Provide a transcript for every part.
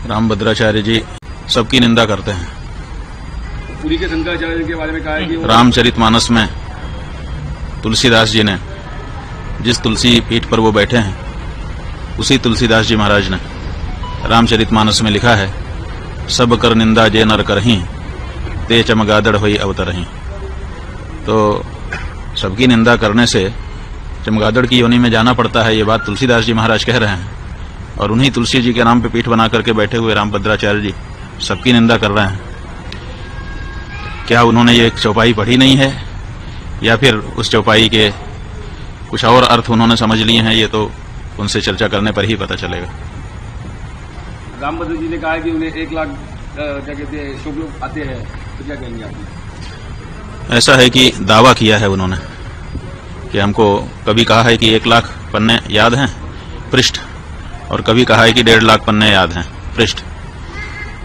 रामभद्राचार्य जी सबकी निंदा करते हैं। पुरी के शंकराचार्य जी के बारे में कहा है कि रामचरितमानस में तुलसीदास जी ने जिस तुलसी पीठ पर वो बैठे हैं, उसी तुलसीदास जी महाराज ने रामचरितमानस में लिखा है, सब कर निंदा जे नर करहीं, ते चमगादड़ होई अवतरहीं। तो सबकी निंदा करने से चमगादड़ की योनि में जाना पड़ता है, ये बात तुलसीदास जी महाराज कह रहे हैं। और उन्हीं तुलसी जी के नाम पे पीठ बना करके बैठे हुए रामभद्राचार्य जी सबकी निंदा कर रहे हैं। क्या उन्होंने ये चौपाई पढ़ी नहीं है, या फिर उस चौपाई के कुछ और अर्थ उन्होंने समझ लिए हैं, ये तो उनसे चर्चा करने पर ही पता चलेगा। रामभद्र जी ने कहा है कि उन्हें 1 लाख क्या कहते हैं शुभ लोग आते हैं, तो क्या कहेंगे आप? ऐसा है कि दावा किया है उन्होंने कि हमको कभी कहा है कि 1 लाख पन्ने याद हैं पृष्ठ, और कभी कहा है कि 1.5 लाख पन्ने याद हैं पृष्ठ।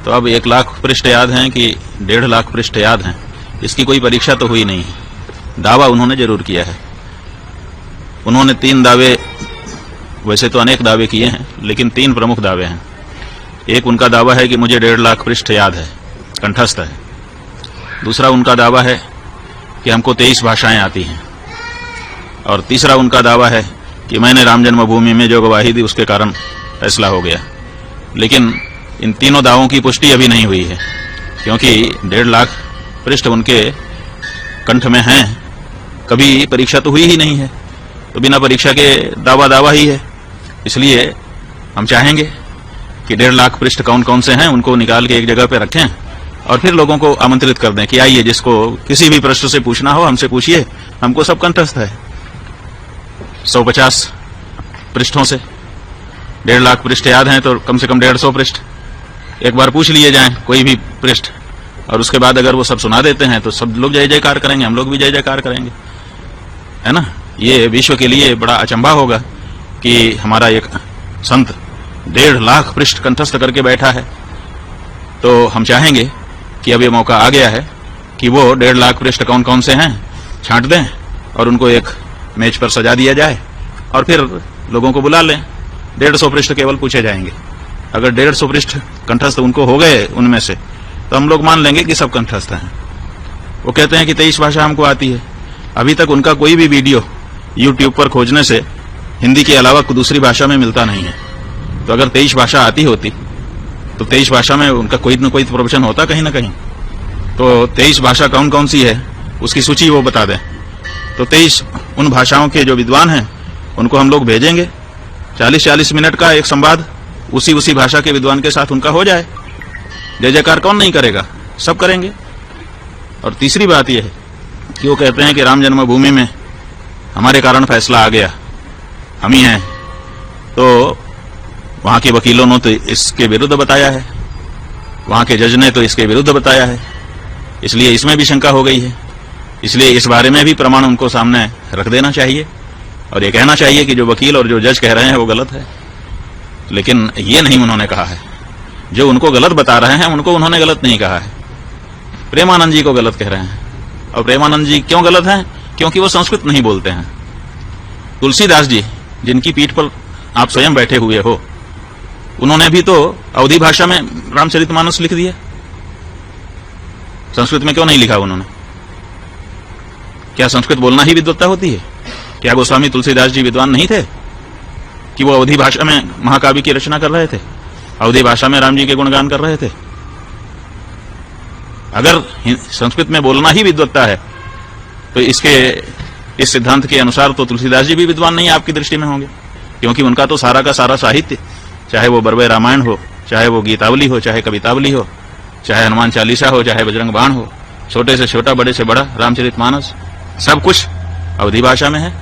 तो अब 1 लाख पृष्ठ याद हैं कि 1.5 लाख पृष्ठ याद हैं, इसकी कोई परीक्षा तो हुई नहीं है। दावा उन्होंने जरूर किया है। उन्होंने 3 दावे, वैसे तो अनेक दावे किए हैं, लेकिन 3 प्रमुख दावे हैं। एक उनका दावा है कि मुझे 1.5 लाख पृष्ठ याद है, कंठस्थ है। दूसरा उनका दावा है कि हमको 23 भाषाएं आती हैं। और तीसरा उनका दावा है कि मैंने राम जन्मभूमि में जो गवाही दी उसके कारण फैसला हो गया। लेकिन इन तीनों दावों की पुष्टि अभी नहीं हुई है, क्योंकि 1.5 लाख पृष्ठ उनके कंठ में हैं, कभी परीक्षा तो हुई ही नहीं है, तो बिना परीक्षा के दावा ही है। इसलिए हम चाहेंगे कि 1.5 लाख पृष्ठ कौन कौन से हैं उनको निकाल के एक जगह पे रखें और फिर लोगों को आमंत्रित कर दें कि आइए, जिसको किसी भी प्रश्न से पूछना हो हमसे पूछिए, हमको सब कंठस्थ है। 150 पृष्ठों से 1.5 लाख पृष्ठ याद हैं, तो कम से कम 150 पृष्ठ एक बार पूछ लिए जाएं, कोई भी पृष्ठ, और उसके बाद अगर वो सब सुना देते हैं तो सब लोग जय जयकार करेंगे, हम लोग भी जय जयकार करेंगे, है ना। ये विश्व के लिए बड़ा अचंभा होगा कि हमारा एक संत 1.5 लाख पृष्ठ कंठस्थ करके बैठा है। तो हम चाहेंगे कि अब ये मौका आ गया है कि वो 1.5 लाख पृष्ठ कौन कौन से हैं छांट दें और उनको एक मेज पर सजा दिया जाए और फिर लोगों को बुला लें। 150 पृष्ठ केवल पूछे जाएंगे। अगर 150 पृष्ठ कंठस्थ उनको हो गए उनमें से, तो हम लोग मान लेंगे कि सब कंठस्थ हैं। वो कहते हैं कि 23 भाषा हमको आती है। अभी तक उनका कोई भी वीडियो YouTube पर खोजने से हिंदी के अलावा दूसरी भाषा में मिलता नहीं है। तो अगर 23 भाषा आती होती तो 23 भाषा में उनका कोई न कोई प्रवचन होता कहीं ना कहीं। तो 23 भाषा कौन कौन सी है उसकी सूची वो बता दें। तो 23 उन भाषाओं के जो विद्वान हैं उनको हम लोग भेजेंगे। 40-40 मिनट का एक संवाद उसी भाषा के विद्वान के साथ उनका हो जाए। जय जयकार कौन नहीं करेगा, सब करेंगे। और तीसरी बात यह है कि वो कहते हैं कि राम जन्मभूमि में हमारे कारण फैसला आ गया, हम ही हैं। तो वहां के वकीलों ने तो इसके विरुद्ध बताया है, वहां के जज ने तो इसके विरुद्ध बताया है, इसलिए इसमें भी शंका हो गई है। इसलिए इस बारे में भी प्रमाण उनको सामने रख देना चाहिए और ये कहना चाहिए कि जो वकील और जो जज कह रहे हैं वो गलत है। लेकिन ये नहीं उन्होंने कहा है। जो उनको गलत बता रहे हैं उनको उन्होंने गलत नहीं कहा है, प्रेमानंद जी को गलत कह रहे हैं। और प्रेमानंद जी क्यों गलत हैं? क्योंकि वो संस्कृत नहीं बोलते हैं। तुलसीदास जी जिनकी पीठ पर आप स्वयं बैठे हुए हो, उन्होंने भी तो अवधी भाषा में रामचरितमानस लिख दिया, संस्कृत में क्यों नहीं लिखा उन्होंने? क्या संस्कृत बोलना ही विद्वत्ता होती है? क्या गोस्वामी तुलसीदास जी विद्वान नहीं थे कि वो अवधी भाषा में महाकाव्य की रचना कर रहे थे, अवधी भाषा में राम जी के गुणगान कर रहे थे? अगर संस्कृत में बोलना ही विद्वत्ता है तो इस सिद्धांत के अनुसार तो तुलसीदास जी भी विद्वान नहीं आपकी दृष्टि में होंगे, क्योंकि उनका तो सारा का सारा साहित्य, चाहे वो बरवे रामायण हो, चाहे वो गीतावली हो, चाहे कवितावली हो, चाहे हनुमान चालीसा हो, चाहे बजरंग बाण हो, छोटे से छोटा बड़े से बड़ा रामचरितमानस, सब कुछ अवधी भाषा में है,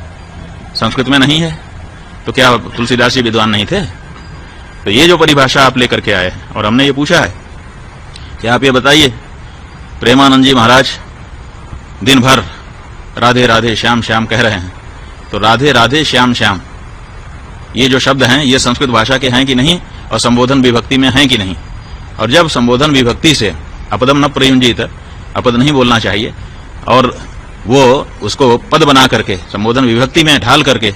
संस्कृत में नहीं है। तो क्या तुलसीदास जी विद्वान नहीं थे? तो ये जो परिभाषा आप लेकर के आए और हमने ये पूछा है कि आप ये बताइए, प्रेमानंद जी महाराज दिन भर राधे राधे श्याम श्याम कह रहे हैं, तो राधे राधे श्याम श्याम ये जो शब्द हैं ये संस्कृत भाषा के हैं कि नहीं, और संबोधन विभक्ति में हैं कि नहीं? और जब संबोधन विभक्ति से अपदम न प्रयुंजित, अपद नहीं बोलना चाहिए, और वो उसको पद बना करके संबोधन विभक्ति में ढाल करके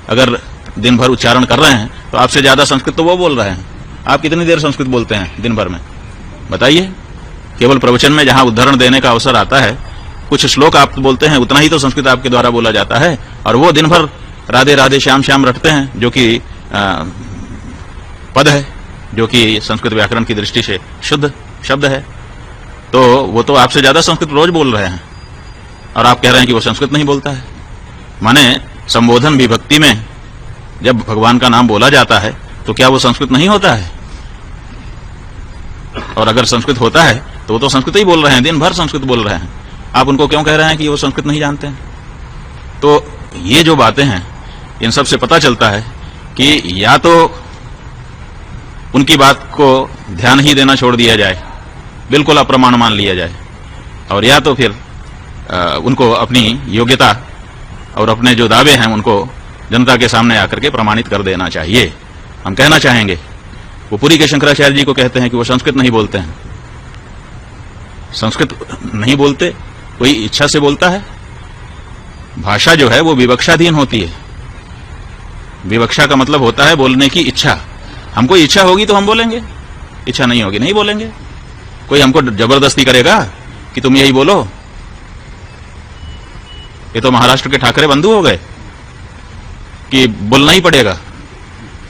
अगर दिन भर उच्चारण कर रहे हैं, तो आपसे ज्यादा संस्कृत तो वो बोल रहे हैं। आप कितनी देर संस्कृत बोलते हैं दिन भर में? बताइए। केवल प्रवचन में जहां उदाहरण देने का अवसर आता है, कुछ श्लोक आप बोलते हैं, उतना ही तो संस्कृत आपके द्वारा बोला जाता है, और वो दिन भर राधे राधे श्याम श्याम रटते हैं, जो कि पद है, जो कि संस्कृत व्याकरण की दृष्टि से शुद्ध शब्द है। तो वो तो आपसे ज्यादा संस्कृत रोज बोल रहे हैं, और आप कह रहे हैं कि वो संस्कृत नहीं बोलता है। माने संबोधन विभक्ति में जब भगवान का नाम बोला जाता है तो क्या वो संस्कृत नहीं होता है? और अगर संस्कृत होता है तो वो तो संस्कृत ही बोल रहे हैं, दिन भर संस्कृत बोल रहे हैं। आप उनको क्यों कह रहे हैं कि वो संस्कृत नहीं जानते हैं? तो ये जो बातें हैं, इन सब से पता चलता है कि या तो उनकी बात को ध्यान ही देना छोड़ दिया जाए, बिल्कुल अप्रमाण मान लिया जाए, और या तो फिर उनको अपनी योग्यता और अपने जो दावे हैं उनको जनता के सामने आकर के प्रमाणित कर देना चाहिए। हम कहना चाहेंगे, वो पुरी के शंकराचार्य जी को कहते हैं कि वो संस्कृत नहीं बोलते हैं। संस्कृत नहीं बोलते, कोई इच्छा से बोलता है? भाषा जो है वो विवक्षाधीन होती है। विवक्षा का मतलब होता है बोलने की इच्छा। हमको इच्छा होगी तो हम बोलेंगे, इच्छा नहीं होगी नहीं बोलेंगे। कोई हमको जबरदस्ती करेगा कि तुम यही बोलो? ये तो महाराष्ट्र के ठाकरे बंधु हो गए कि बोलना ही पड़ेगा।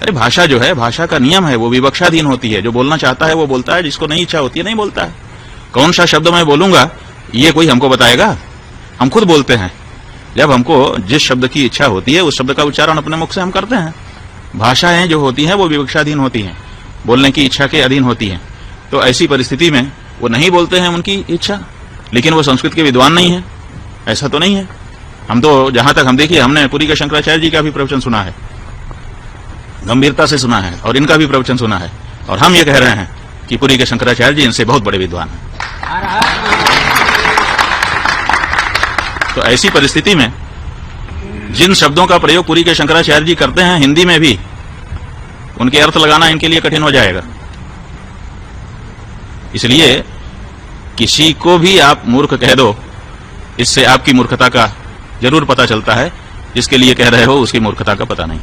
अरे भाषा जो है, भाषा का नियम है, वो विवक्षाधीन होती है। जो बोलना चाहता है वो बोलता है, जिसको नहीं इच्छा होती है नहीं बोलता है। कौन सा शब्द मैं बोलूंगा ये कोई हमको बताएगा? हम खुद बोलते हैं। जब हमको जिस शब्द की इच्छा होती है उस शब्द का उच्चारण अपने मुख से हम करते हैं। भाषाएं जो होती हैं वो विवक्षाधीन होती हैं, बोलने की इच्छा के अधीन होती हैं। तो ऐसी परिस्थिति में वो नहीं बोलते हैं उनकी इच्छा, लेकिन वो संस्कृत के विद्वान नहीं है, ऐसा तो नहीं है। हम तो जहां तक हम देखिए, हमने पुरी के शंकराचार्य जी का भी प्रवचन सुना है, गंभीरता से सुना है, और इनका भी प्रवचन सुना है, और हम ये कह रहे हैं कि पुरी के शंकराचार्य जी इनसे बहुत बड़े विद्वान हैं। तो ऐसी परिस्थिति में जिन शब्दों का प्रयोग पुरी के शंकराचार्य जी करते हैं हिंदी में भी, उनके अर्थ लगाना इनके लिए कठिन हो जाएगा। इसलिए किसी को भी आप मूर्ख कह दो, इससे आपकी मूर्खता का जरूर पता चलता है। जिसके लिए कह रहे हो उसकी मूर्खता का पता नहीं।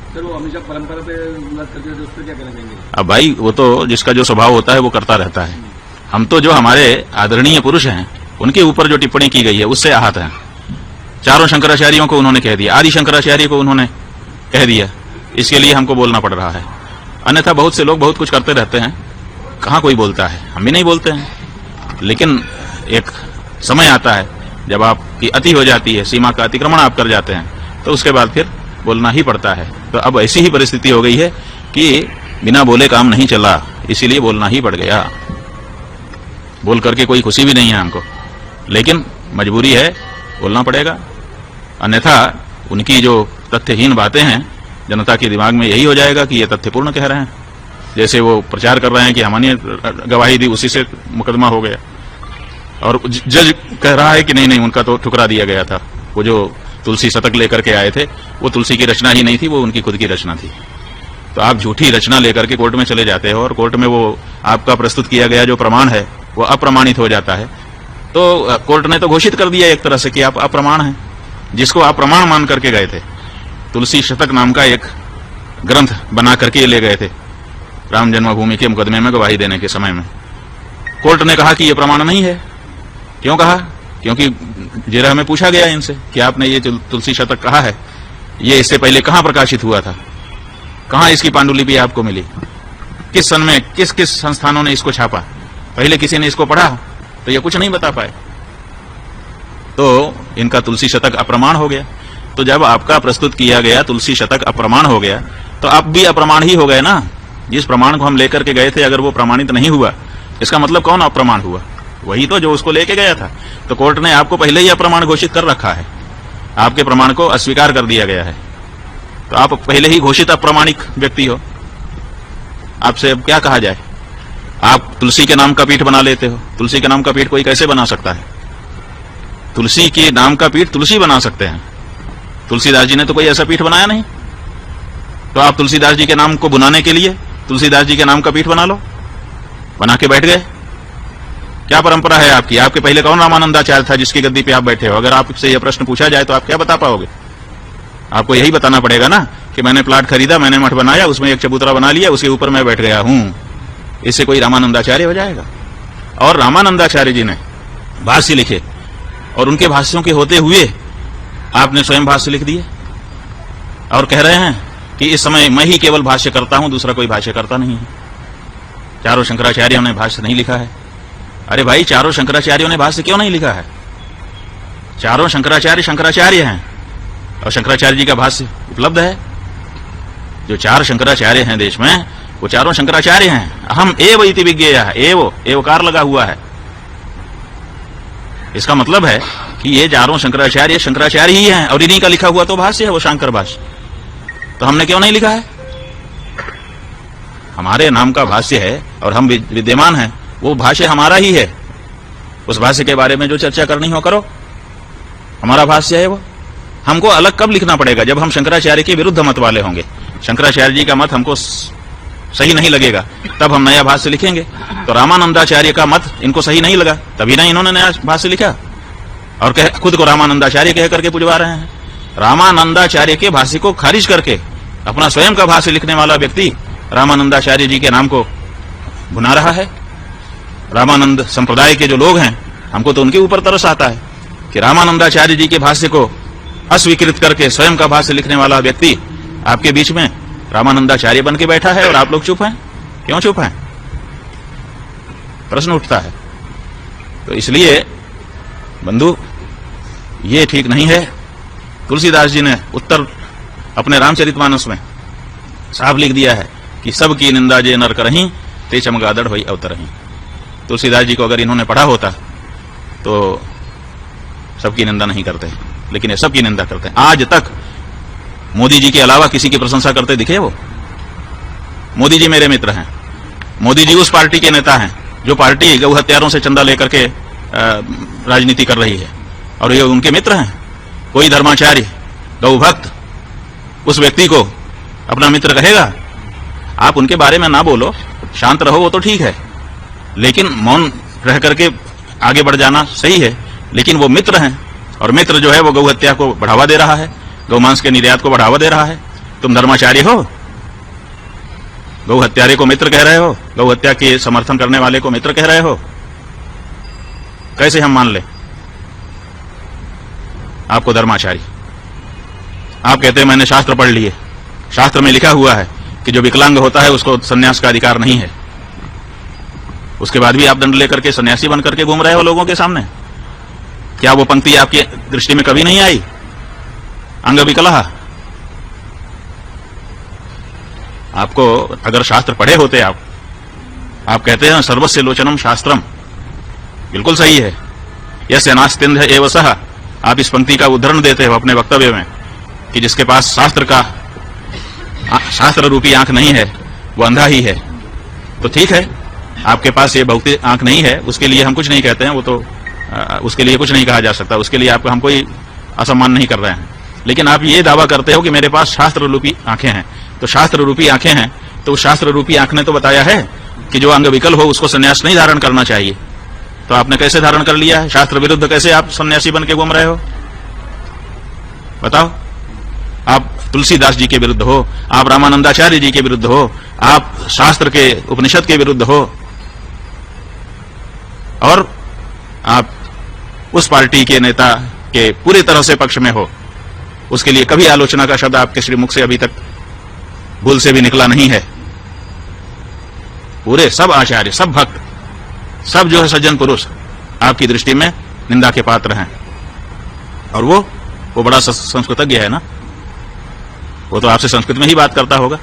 सर वो हमेशा परंपरा पे बात करते हैं, तो उस पर क्या कहना चाहेंगे? अब भाई वो तो जिसका जो स्वभाव होता है वो करता रहता है। हम तो जो हमारे आदरणीय पुरुष हैं उनके ऊपर जो टिप्पणी की गई है उससे आहत हैं। चारों शंकराचार्यों को उन्होंने कह दिया, आदि शंकराचार्य को उन्होंने कह दिया, इसके लिए हमको बोलना पड़ रहा है। अन्यथा बहुत से लोग बहुत कुछ करते रहते हैं, कहाँ कोई बोलता है? हम भी नहीं बोलते हैं। लेकिन एक समय आता है जब आपकी अति हो जाती है, सीमा का अतिक्रमण आप कर जाते हैं, तो उसके बाद फिर बोलना ही पड़ता है। तो अब ऐसी ही परिस्थिति हो गई है कि बिना बोले काम नहीं चला, इसीलिए बोलना ही पड़ गया। बोल करके कोई खुशी भी नहीं है हमको, लेकिन मजबूरी है, बोलना पड़ेगा। अन्यथा उनकी जो तथ्यहीन बातें हैं, जनता के दिमाग में यही हो जाएगा कि ये तथ्यपूर्ण कह रहे हैं। जैसे वो प्रचार कर रहे हैं कि हमने गवाही दी, उसी से मुकदमा हो गया, और जज कह रहा है कि नहीं नहीं उनका तो ठुकरा दिया गया था। वो जो तुलसी शतक लेकर के आए थे वो तुलसी की रचना ही नहीं थी, वो उनकी खुद की रचना थी। तो आप झूठी रचना लेकर के कोर्ट में चले जाते हो, और कोर्ट में वो आपका प्रस्तुत किया गया जो प्रमाण है वो अप्रमाणित हो जाता है। तो कोर्ट ने तो घोषित कर दिया एक तरह से कि आप अप्रमाण हैं, जिसको आप प्रमाण मान करके गए थे। तुलसी शतक नाम का एक ग्रंथ बना करके ले गए थे राम जन्मभूमि के मुकदमे में गवाही देने के समय में। कोर्ट ने कहा कि यह प्रमाण नहीं है। क्यों कहा? क्योंकि जिरह में पूछा गया इनसे कि आपने ये तुलसी शतक कहा है, ये इससे पहले कहां प्रकाशित हुआ था, कहां इसकी पांडुलिपि आपको मिली, किस सन में किस किस संस्थानों ने इसको छापा, पहले किसी ने इसको पढ़ा? तो ये कुछ नहीं बता पाए। तो इनका तुलसी शतक अप्रमाण हो गया। तो जब आपका प्रस्तुत किया गया तुलसी शतक अप्रमाण हो गया, तो आप भी अप्रमाण ही हो गए ना। जिस प्रमाण को हम लेकर के गए थे, अगर वो प्रमाणित नहीं हुआ, इसका मतलब कौन अप्रमाण हुआ? वही तो जो उसको लेके गया था। तो कोर्ट ने आपको पहले ही अप्रमाण घोषित कर रखा है, आपके प्रमाण को अस्वीकार कर दिया गया है। तो आप पहले ही घोषित अप्रमाणिक व्यक्ति हो। आपसे अब क्या कहा जाए? आप तुलसी के नाम का पीठ बना लेते हो। तुलसी के नाम का पीठ कोई कैसे बना सकता है? तुलसी के नाम का पीठ तुलसी बना सकते हैं, तुलसीदास जी ने तो कोई ऐसा पीठ बनाया नहीं। तो आप तुलसीदास जी के नाम को बुनाने के लिए तुलसीदास जी के नाम का पीठ बना लो, बना के बैठ गए। क्या परंपरा है आपकी? आपके पहले कौन रामानंदाचार्य था जिसकी गद्दी पे आप बैठे हो? अगर आपसे यह प्रश्न पूछा जाए तो आप क्या बता पाओगे? आपको यही बताना पड़ेगा ना कि मैंने प्लाट खरीदा, मैंने मठ बनाया, उसमें एक चबूतरा बना लिया, उसके ऊपर मैं बैठ गया हूं। इससे कोई रामानंदाचार्य हो जाएगा? और रामानंदाचार्य जी ने भाष्य लिखे और उनके भाष्यों के होते हुए आपने स्वयं भाष्य लिख दिए और कह रहे हैं कि इस समय मैं ही केवल भाष्य करता हूं, दूसरा कोई भाष्य करता नहीं है। चारों शंकराचार्यों ने भाष्य नहीं लिखा है। अरे भाई, चारों शंकराचार्यों ने भाष्य क्यों नहीं लिखा है? चारों शंकराचार्य हैं और शंकराचार्य जी का भाष्य उपलब्ध है। जो चार शंकराचार्य हैं देश में, वो चारों शंकराचार्य हैं। अहम एव इति विज्ञेयः, एवकार लगा हुआ है। इसका मतलब है कि ये चारों शंकराचार्य ही हैं और इन्हीं का लिखा हुआ तो भाष्य है, वो शांकर भाष्य। तो हमने क्यों नहीं लिखा है? हमारे नाम का भाष्य है और हम विद्यमान हैं, वो भाष्य हमारा ही है। उस भाष्य के बारे में जो चर्चा करनी हो करो, हमारा भाष्य है वो। हमको अलग कब लिखना पड़ेगा? जब हम शंकराचार्य के विरुद्ध मत वाले होंगे, शंकराचार्य जी का मत हमको सही नहीं लगेगा, तब हम नया भाष्य लिखेंगे। तो रामानंदाचार्य का मत इनको सही नहीं लगा, तभी ना इन्होंने नया भाष्य लिखा और खुद को रामानंदाचार्य कह करके पुजवा रहे हैं। रामानंदाचार्य के भाष्य को खारिज करके अपना स्वयं का भाष्य लिखने वाला व्यक्ति रामानंदाचार्य जी के नाम को भुना रहा है। रामानंद संप्रदाय के जो लोग हैं, हमको तो उनके ऊपर तरस आता है कि रामानंदाचार्य जी के भाष्य को अस्वीकृत करके स्वयं का भाष्य लिखने वाला व्यक्ति आपके बीच में रामानंदाचार्य बन के बैठा है और आप लोग चुप हैं। क्यों चुप हैं? प्रश्न उठता है। तो इसलिए बंधु, ये ठीक नहीं है। तुलसीदास जी ने उत्तर अपने रामचरितमानस में साफ लिख दिया है कि सबकी निंदा जे नर करहीं, ते चमगादड़ होई अवतरहीं। तुलसीदास जी को अगर इन्होंने पढ़ा होता तो सबकी निंदा नहीं करते, लेकिन ये सबकी निंदा करते हैं। आज तक मोदी जी के अलावा किसी की प्रशंसा करते दिखे वो? मोदी जी मेरे मित्र हैं। मोदी जी उस पार्टी के नेता हैं जो पार्टी गौ हत्यारों से चंदा लेकर के राजनीति कर रही है, और ये उनके मित्र हैं। कोई धर्माचार्य, गौ भक्त उस व्यक्ति को अपना मित्र कहेगा? आप उनके बारे में ना बोलो, शांत रहो, वो तो ठीक है, लेकिन मौन रह करके आगे बढ़ जाना सही है। लेकिन वो मित्र हैं, और मित्र जो है वो गौ हत्या को बढ़ावा दे रहा है, गौ मांस के निर्यात को बढ़ावा दे रहा है। तुम धर्माचार्य हो, गौ हत्यारे को मित्र कह रहे हो, गौ हत्या के समर्थन करने वाले को मित्र कह रहे हो। कैसे हम मान ले आपको धर्माचार्य? आप कहते हैं मैंने शास्त्र पढ़ लिए, शास्त्र में लिखा हुआ है कि जो विकलांग होता है उसको सन्यास का अधिकार नहीं है। उसके बाद भी आप दंड लेकर के सन्यासी बनकर के घूम रहे हो लोगों के सामने। क्या वो पंक्ति आपकी दृष्टि में कभी नहीं आई? अंग विकलः। आपको अगर शास्त्र पढ़े होते, आप कहते हैं सर्वस्य लोचनम शास्त्रम, बिल्कुल सही है। यस्य नास्तिंध एव सः, आप इस पंक्ति का उदाहरण देते हो अपने वक्तव्य में कि जिसके पास शास्त्र रूपी आंख नहीं है वो अंधा ही है। तो ठीक है, आपके पास ये भौतिक आंख नहीं है, उसके लिए हम कुछ नहीं कहते हैं, वो तो उसके लिए कुछ नहीं कहा जा सकता, उसके लिए हम कोई असम्मान नहीं कर रहे हैं। लेकिन आप ये दावा करते हो कि मेरे पास शास्त्र रूपी आंखें हैं। तो शास्त्र रूपी आंखें हैं तो शास्त्र रूपी आंख ने तो बताया है कि जो अंग विकल हो उसको संन्यास नहीं धारण करना चाहिए। तो आपने कैसे धारण कर लिया है? शास्त्र विरुद्ध कैसे आप सन्यासी बन के घूम रहे हो? बताओ। आप तुलसीदास जी के विरुद्ध हो, आप रामानंदाचार्य जी के विरुद्ध हो, आप शास्त्र के उपनिषद के विरुद्ध हो, और आप उस पार्टी के नेता के पूरी तरह से पक्ष में हो। उसके लिए कभी आलोचना का शब्द आपके श्रीमुख से अभी तक भूल से भी निकला नहीं है। पूरे सब आचार्य, सब भक्त, सब जो है सज्जन पुरुष आपकी दृष्टि में निंदा के पात्र हैं। और वो बड़ा संस्कृतज्ञ है ना, वो तो आपसे संस्कृत में ही बात करता होगा,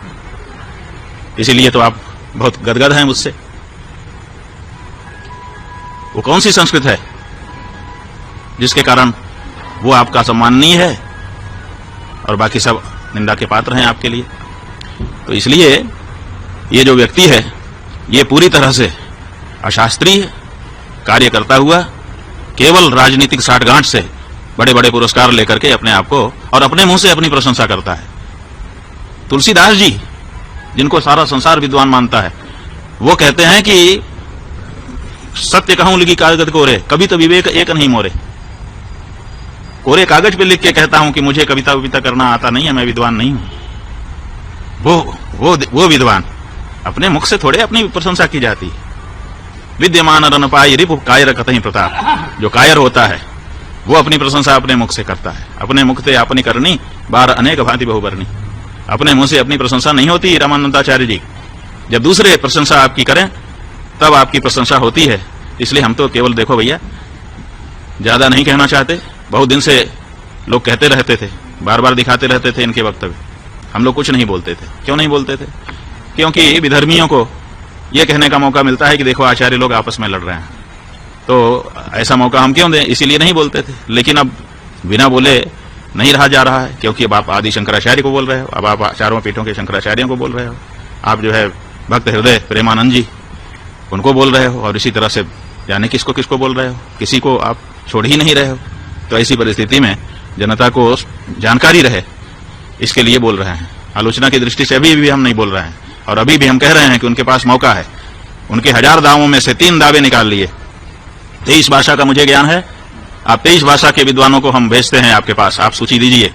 इसीलिए तो आप बहुत गदगद हैं मुझसे। वो कौन सी संस्कृत है जिसके कारण वो आपका सम्माननीय है और बाकी सब निंदा के पात्र हैं आपके लिए? तो इसलिए ये जो व्यक्ति है ये पूरी तरह से अशास्त्रीय कार्य करता हुआ केवल राजनीतिक साठगांठ से बड़े बड़े पुरस्कार लेकर के अपने आप को और अपने मुंह से अपनी प्रशंसा करता है। तुलसीदास जी, जिनको सारा संसार विद्वान मानता है, वो कहते हैं कि सत्य कहूं लगी कागज कोरे, कभी तो विवेक एक नहीं मोरे। कोरे कागज पे लिख के कहता हूं कि मुझे कविता विविता करना आता नहीं है, मैं विद्वान नहीं हूं, वो विद्वान। अपने मुख से थोड़े अपनी प्रशंसा की जाती है। विद्यमान रन पाई रिपु कायर कतहि प्रताप। जो कायर होता है वो अपनी प्रशंसा अपने मुख से करता है। अपने मुख से अपनी करनी बार अनेक भांति बहुबरनी। अपने मुंह से अपनी प्रशंसा नहीं होती रामानंदाचार्य जी। जब दूसरे प्रशंसा आपकी करें तब आपकी प्रशंसा होती है। इसलिए हम तो केवल देखो भैया, ज्यादा नहीं कहना चाहते। बहुत दिन से लोग कहते रहते थे, बार बार दिखाते रहते थे इनके वक्तव्य। हम लोग कुछ नहीं बोलते थे। क्यों नहीं बोलते थे? क्योंकि विधर्मियों को यह कहने का मौका मिलता है कि देखो आचार्य लोग आपस में लड़ रहे हैं, तो ऐसा मौका हम क्यों दें, इसीलिए नहीं बोलते थे। लेकिन अब बिना बोले नहीं रहा जा रहा है, क्योंकि अब आप आदि शंकराचार्य को बोल रहे हो, अब आप चारों पीठों के शंकराचार्यों को बोल रहे हो, आप जो है भक्त हृदय प्रेमानंद जी उनको बोल रहे हो, और इसी तरह से जाने किसको किसको बोल रहे हो, किसी को आप छोड़ ही नहीं रहे हो। तो ऐसी परिस्थिति में जनता को जानकारी रहे इसके लिए बोल रहे हैं। आलोचना की दृष्टि से अभी भी हम नहीं बोल रहे हैं, और अभी भी हम कह रहे हैं कि उनके पास मौका है। उनके 1000 दावों में से 3 दावे निकाल लिए। 23 भाषा का मुझे ज्ञान है। आप 23 भाषा के विद्वानों को हम भेजते हैं आपके पास, आप सूची दीजिए।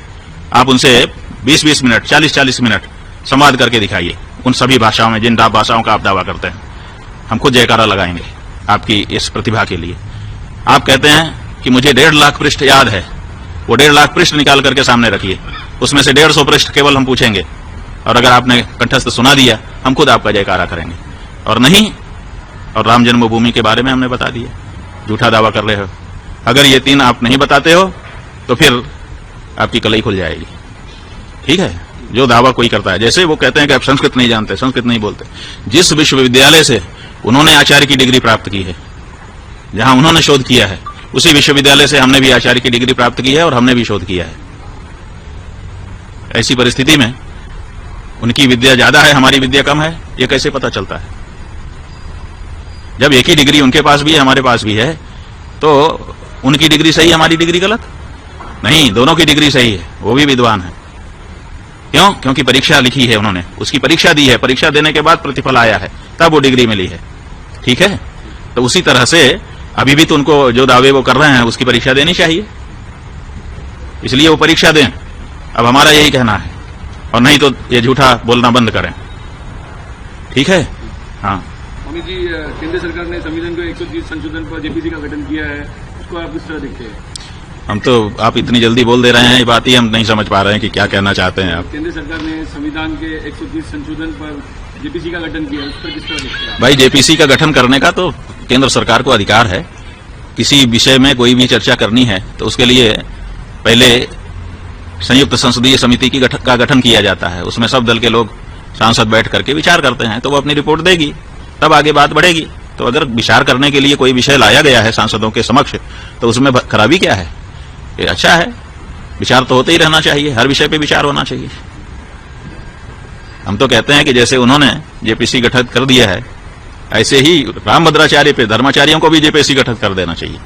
आप उनसे 20-20 मिनट 40-40 मिनट संवाद करके दिखाइए उन सभी भाषाओं में जिन भाषाओं का आप दावा करते हैं। हम खुद जयकारा लगाएंगे आपकी इस प्रतिभा के लिए। आप कहते हैं कि मुझे 1.5 लाख पृष्ठ याद है, वो 1.5 लाख पृष्ठ निकाल करके सामने रखिए। उसमें से 150 पृष्ठ केवल हम पूछेंगे, और अगर आपने कंठस्थ सुना दिया हम खुद आपका जयकारा करेंगे। और नहीं, और राम जन्मभूमि के बारे में हमने बता दिया, झूठा दावा कर रहे हो। अगर ये 3 आप नहीं बताते हो तो फिर आपकी कलई खुल जाएगी। ठीक है? जो दावा कोई करता है, जैसे वो कहते हैं कि आप संस्कृत नहीं जानते, संस्कृत नहीं बोलते। जिस विश्वविद्यालय से उन्होंने आचार्य की डिग्री प्राप्त की है, जहां उन्होंने शोध किया है, उसी विश्वविद्यालय से हमने भी आचार्य की डिग्री प्राप्त की है और हमने भी शोध किया है। ऐसी परिस्थिति में उनकी विद्या ज्यादा है, हमारी विद्या कम है, ये कैसे पता चलता है? जब एक ही डिग्री उनके पास भी है हमारे पास भी है, तो उनकी डिग्री सही, हमारी डिग्री गलत? नहीं, दोनों की डिग्री सही है। वो भी विद्वान है। क्यों? क्योंकि परीक्षा लिखी है उन्होंने, उसकी परीक्षा दी है, परीक्षा देने के बाद प्रतिफल आया है, तब वो डिग्री मिली है। ठीक है? तो उसी तरह से अभी भी तो उनको जो दावे वो कर रहे हैं उसकी परीक्षा देनी चाहिए, इसलिए वो परीक्षा दें। अब हमारा यही कहना है, और नहीं तो ये झूठा बोलना बंद करें। ठीक है? हाँ अमित जी, केंद्र सरकार ने संविधान को 130 संशोधन पर जेपीसी का गठन किया है, उसको आप किस तरह देखते हैं? हम तो, आप इतनी जल्दी बोल दे रहे हैं, ये बात ही हम नहीं समझ पा रहे हैं कि क्या कहना चाहते हैं आप। केंद्र सरकार ने संविधान के 130 संशोधन पर जेपीसी का गठन किया है, उस पर किस तरह देखते हैं? भाई, जेपीसी का गठन करने का तो केंद्र सरकार को अधिकार है। किसी विषय में कोई भी चर्चा करनी है तो उसके लिए पहले संयुक्त संसदीय समिति का गठन किया जाता है। उसमें सब दल के लोग सांसद बैठ करके विचार करते हैं, तो वो अपनी रिपोर्ट देगी, तब आगे बात बढ़ेगी। तो अगर विचार करने के लिए कोई विषय लाया गया है सांसदों के समक्ष, तो उसमें खराबी क्या है? ये अच्छा है, विचार तो होते ही रहना चाहिए, हर विषय पे विचार होना चाहिए। हम तो कहते हैं कि जैसे उन्होंने जेपीसी गठित कर दिया है, ऐसे ही रामभद्राचार्य पे, धर्माचार्यों को भी जेपीसी गठित कर देना चाहिए।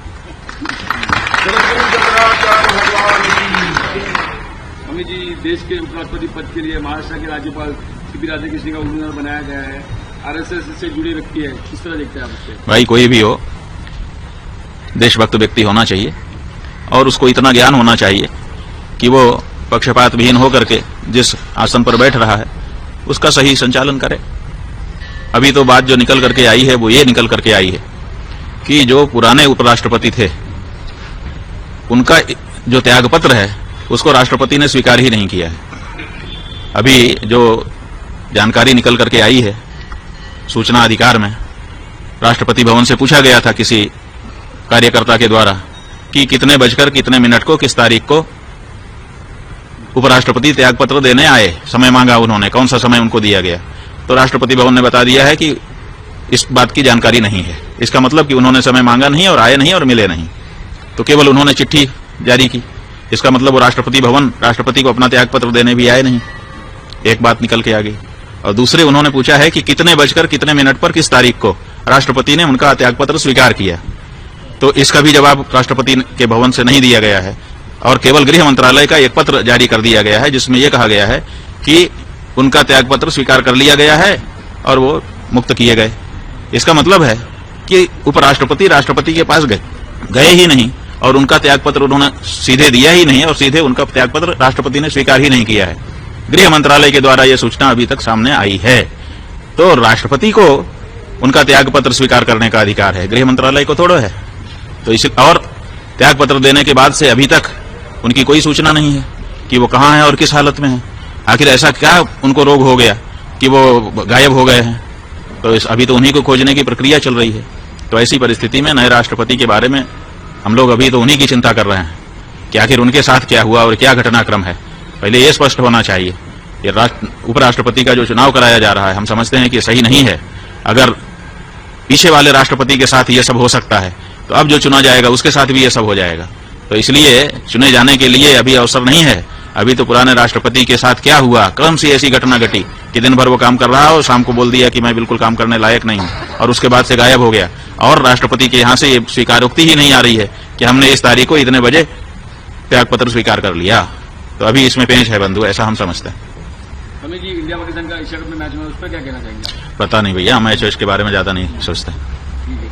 अमित जी, देश के उपराष्ट्रपति पद के लिए महाराष्ट्र के राज्यपाल सीपी राधाकृष्णन का उम्मीदवार बनाया गया है। आरएसएस से जुड़े व्यक्ति है, किस तरह देखते हैं आप उससे? भाई, कोई भी हो, देशभक्त व्यक्ति होना चाहिए, और उसको इतना ज्ञान होना चाहिए कि वो पक्षपात विहीन होकर के जिस आसन पर बैठ रहा है उसका सही संचालन करे। अभी तो बात जो निकल करके आई है वो ये निकल करके आई है कि जो पुराने उपराष्ट्रपति थे उनका जो त्यागपत्र है उसको राष्ट्रपति ने स्वीकार ही नहीं किया है। अभी जो जानकारी निकल करके आई है सूचना अधिकार में, राष्ट्रपति भवन से पूछा गया था किसी कार्यकर्ता के द्वारा कि कितने बजकर कितने मिनट को, किस तारीख को उपराष्ट्रपति त्यागपत्र देने आए। समय मांगा उन्होंने, कौन सा समय उनको दिया गया? तो राष्ट्रपति भवन ने बता दिया है कि इस बात की जानकारी नहीं है। इसका मतलब कि उन्होंने समय मांगा नहीं और आए नहीं और मिले नहीं, तो केवल उन्होंने चिट्ठी जारी की। इसका मतलब वो राष्ट्रपति भवन राष्ट्रपति को अपना त्यागपत्र देने भी आए नहीं। एक बात निकल के आ गई। और दूसरे उन्होंने पूछा है कि कितने बजकर कितने मिनट पर किस तारीख को राष्ट्रपति ने उनका त्यागपत्र स्वीकार किया। तो इसका भी जवाब राष्ट्रपति के भवन से नहीं दिया गया है, और केवल गृह मंत्रालय का एक पत्र जारी कर दिया गया है जिसमें यह कहा गया है कि उनका त्यागपत्र स्वीकार कर लिया गया है और वो मुक्त किए गए। इसका मतलब है कि उपराष्ट्रपति राष्ट्रपति के पास गए ही नहीं और उनका त्यागपत्र उन्होंने सीधे दिया ही नहीं है और सीधे उनका त्यागपत्र राष्ट्रपति ने स्वीकार ही नहीं किया है। गृह मंत्रालय के द्वारा यह सूचना अभी तक सामने आई है। तो राष्ट्रपति को उनका त्यागपत्र स्वीकार करने का अधिकार है, गृह मंत्रालय को थोड़ा है। तो इस और त्यागपत्र देने के बाद से अभी तक उनकी कोई सूचना नहीं है कि वो कहाँ है और किस हालत में है। आखिर ऐसा क्या उनको रोग हो गया कि वो गायब हो गए हैं। तो अभी तो उन्हीं को खोजने की प्रक्रिया चल रही है। तो ऐसी परिस्थिति में नए राष्ट्रपति के बारे में हम लोग अभी तो उन्हीं की चिंता कर रहे हैं कि आखिर उनके साथ क्या हुआ और क्या घटनाक्रम है। पहले ये स्पष्ट होना चाहिए। ये उपराष्ट्रपति का जो चुनाव कराया जा रहा है, हम समझते हैं कि सही नहीं है। अगर पीछे वाले राष्ट्रपति के साथ ये सब हो सकता है तो अब जो चुना जाएगा उसके साथ भी ये सब हो जाएगा। तो इसलिए चुने जाने के लिए अभी अवसर नहीं है। अभी तो पुराने राष्ट्रपति के साथ क्या हुआ, कौन सी ऐसी घटना घटी कि दिन भर वो काम कर रहा और शाम को बोल दिया कि मैं बिल्कुल काम करने लायक नहीं हूं और उसके बाद से गायब हो गया। और राष्ट्रपति के यहां से ये स्वीकारोक्ति ही नहीं आ रही है कि हमने इस तारीख को इतने बजे त्यागपत्र स्वीकार कर लिया। तो अभी इसमें पेंच है बंधु, ऐसा हम समझते हैं। हमें जी इंडिया पाकिस्तान का एशिया कप में मैच में उस पर क्या कहना चाहेंगे? पता नहीं भैया, मैच के बारे में ज्यादा नहीं सोचते। ठीक है।